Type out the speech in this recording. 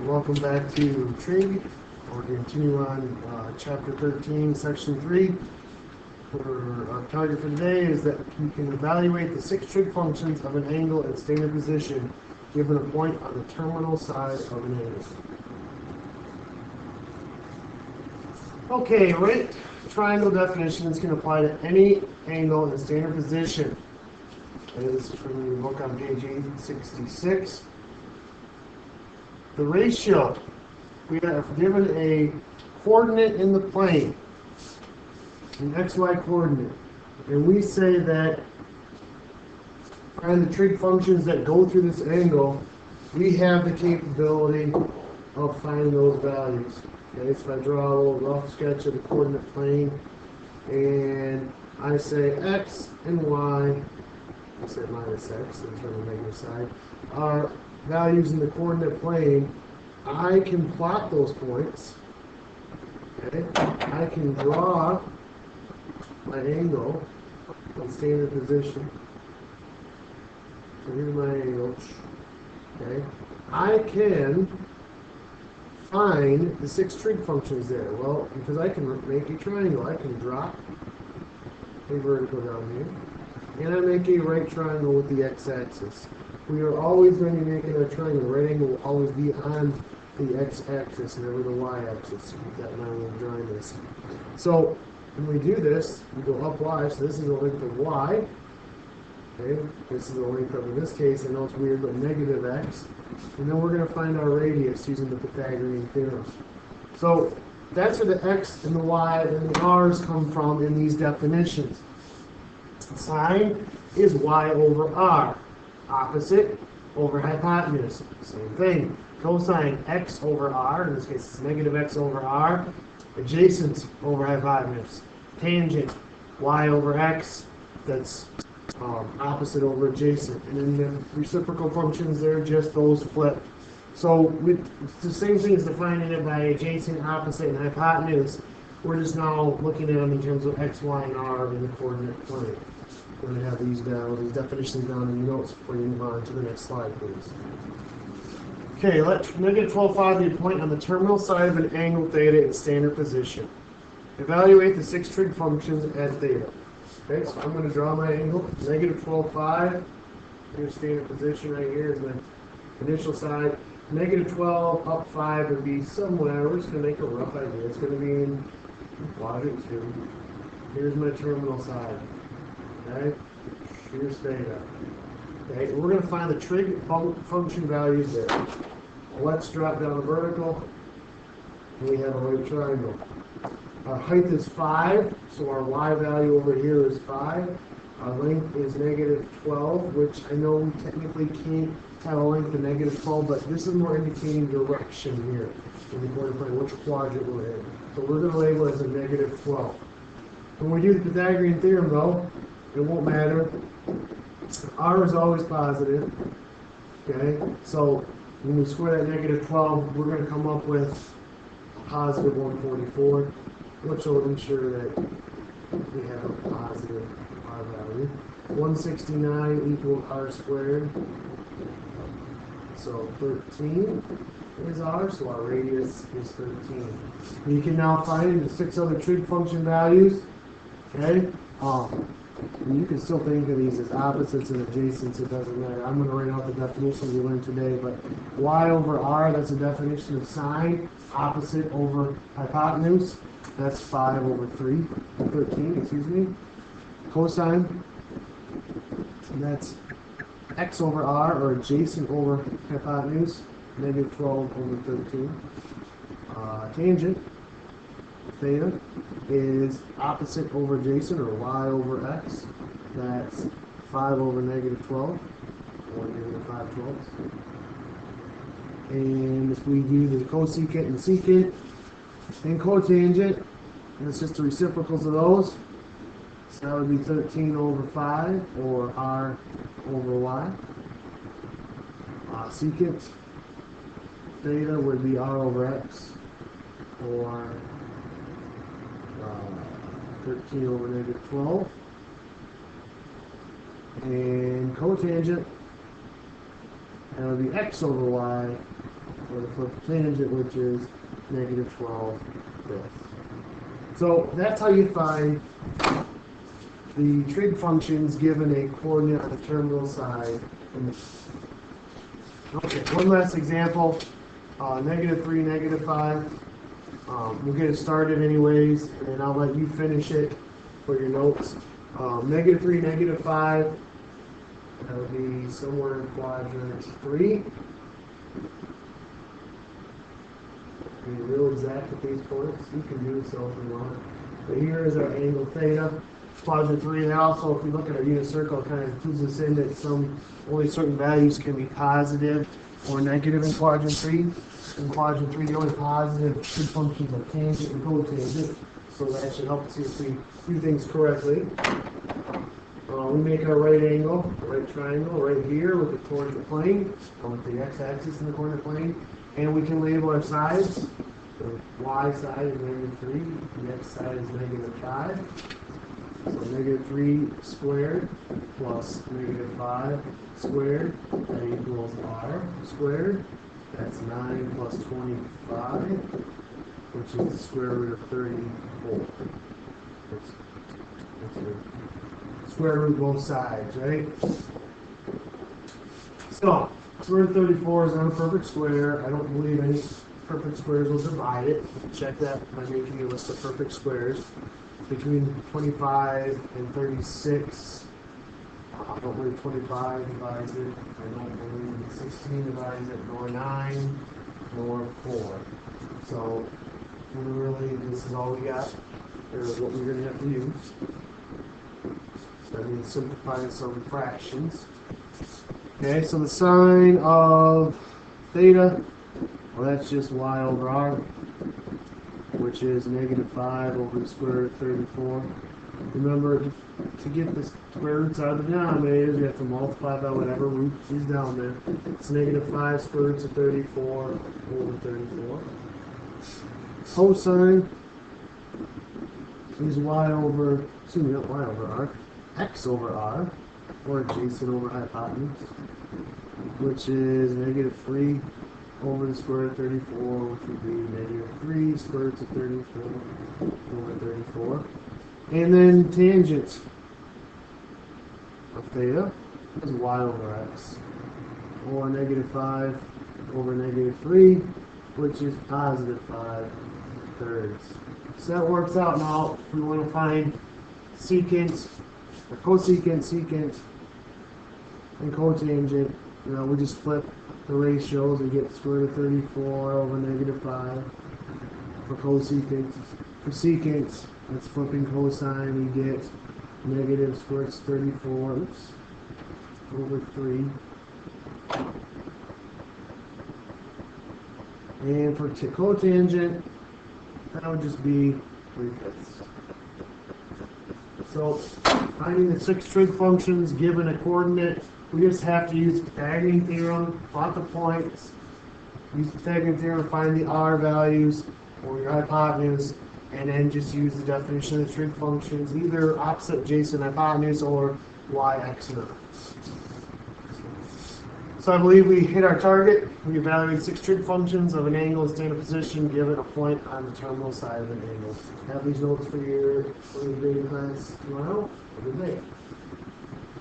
Welcome back to trig. We're going to continue on chapter 13, section 3. Our target for today is that you can evaluate the 6 trig functions of an angle at standard position given a point on the terminal side of an angle. Okay, right triangle definitions can apply to any angle in standard position. This is from your book on page 866. The ratio, we are given a coordinate in the plane, an xy coordinate, and we say that find the trig functions that go through this angle. We have the capability of finding those values. Okay, so I draw a little rough sketch of the coordinate plane, and I say x and y, I say minus x, so it's on the negative side, are values in the coordinate plane. I can plot those points. Okay, I can draw my angle in standard position. So here's my angle. Okay, I can find the 6 trig functions there. Well, because I can make a triangle, I can drop a vertical down here, and I make a right triangle with the x-axis. We are always going to be making a triangle. The right angle will always be on the x-axis, never the y-axis. Keep that in mind when drawing this. So when we do this, we go up y. So this is the length of y. Okay, this is the length of, in this case, I know it's weird, but negative x. And then we're going to find our radius using the Pythagorean theorem. So that's where the x and the y and the r's come from in these definitions. Sine is y over r. Opposite over hypotenuse, same thing. Cosine x over r, in this case it's negative x over r. Adjacent over hypotenuse. Tangent y over x, that's opposite over adjacent. And then the reciprocal functions there, just those flip. So it's the same thing as defining it by adjacent, opposite, and hypotenuse. We're just now looking at them in terms of x, y, and r in the coordinate plane. We're going to have these definitions down in your notes before you move on to the next slide, please. Okay, let negative 12.5 be a point on the terminal side of an angle theta in standard position. Evaluate the 6 trig functions at theta. Okay, so I'm going to draw my angle, negative 12.5. Here's standard position right here is my initial side. Negative 12 up 5 would be somewhere. We're just going to make a rough idea. It's going to be in quadrant 2. Here's my terminal side. Okay, here's theta. Okay, we're going to find the trig function values there. Let's drop down the vertical. And we have a right triangle. Our height is 5, so our y value over here is 5. Our length is negative 12, which I know we technically can't have a length of negative 12, but this is more indicating direction here in the coordinate plane, which quadrant we're in. So we're going to label it as a negative 12. When we do the Pythagorean theorem, though, it won't matter. R is always positive. Okay, so when we square that negative 12, we're going to come up with a positive 144, which will ensure that we have a positive R value. 169 equals R squared. So 13 is R, so our radius is 13. You can now find the 6 other trig function values. Okay. And you can still think of these as opposites and adjacents, it doesn't matter. I'm going to write out the definitions we learned today, but y over r, that's a definition of sine, opposite over hypotenuse, that's 5 over 13, excuse me. Cosine, that's x over r, or adjacent over hypotenuse, negative 12 over 13. Tangent, theta, is opposite over adjacent, or y over x. That's 5 over negative 12, or negative 5 twelfths. And if we do the cosecant and secant and cotangent, it's just the reciprocals of those. So that would be 13 over 5, or r over y. Secant theta would be r over x, or 13 over negative 12. And cotangent, that would be x over y, or the flip tangent, which is negative 12 fifths. So that's how you find the trig functions given a coordinate on the terminal side. Okay, one last example, negative 3, negative 5. We'll get it started anyways, and then I'll let you finish it for your notes. Negative 3, negative 5, that would be somewhere in quadrant 3. Be real exact with these points. You can do so if you want. But here is our angle theta, quadrant 3. And also, if we look at our unit circle, it kind of clues us in that only certain values can be positive or negative in quadrant 3. In quadrant 3, the only positive trig functions are tangent and cotangent. So that should help us see if we do things correctly. We make our right angle, right triangle right here with the coordinate plane, with the x-axis in the coordinate plane. And we can label our sides. The y side is negative 3, the x side is negative 5. So negative 3 squared plus negative 5 squared, that equals r squared. That's 9 plus 25, which is the square root of 34. That's the square root both sides, right? So, square root of 34 is not a perfect square. I don't believe any perfect squares will divide it. Check that by making a list of perfect squares. Between 25 and 36, I don't believe 25 divides it. I don't believe 16 divides it, nor 9, nor 4. So, really, this is all we got. Here's what we're going to have to use. So that means simplifying some fractions. Okay, so the sine of theta, well, that's just y over r, which is negative 5 over the square root of 34. Remember, to get the square roots out of the denominators, you have to multiply by whatever root is down there. It's negative 5 square roots of 34 over 34. Cosine is y over, excuse me, not y over r, x over r, or adjacent over hypotenuse, which is negative 3 over the square root of 34, which would be negative 3 square roots of 34 over 34. And then tangent of theta is y over x, or negative 5 over negative 3, which is positive 5 thirds. So that works out now. If we want to find secant, or cosecant, secant, and cotangent, we just flip the ratios and get square root of 34 over negative 5 for cosecant. For secant, that's flipping cosine, we get negative square root of 34 over 3. And for cotangent, that would just be 3/5. So, finding the 6 trig functions given a coordinate, we just have to use the Pythagorean theorem, plot the points, use the Pythagorean theorem to find the r values or your hypotenuse, and then just use the definition of the trig functions, either opposite adjacent hypotenuse or y, x, and r. So I believe we hit our target. We evaluated 6 trig functions of an angle in standard position given a point on the terminal side of an angle. Have these notes for your grading class tomorrow. Have a good day.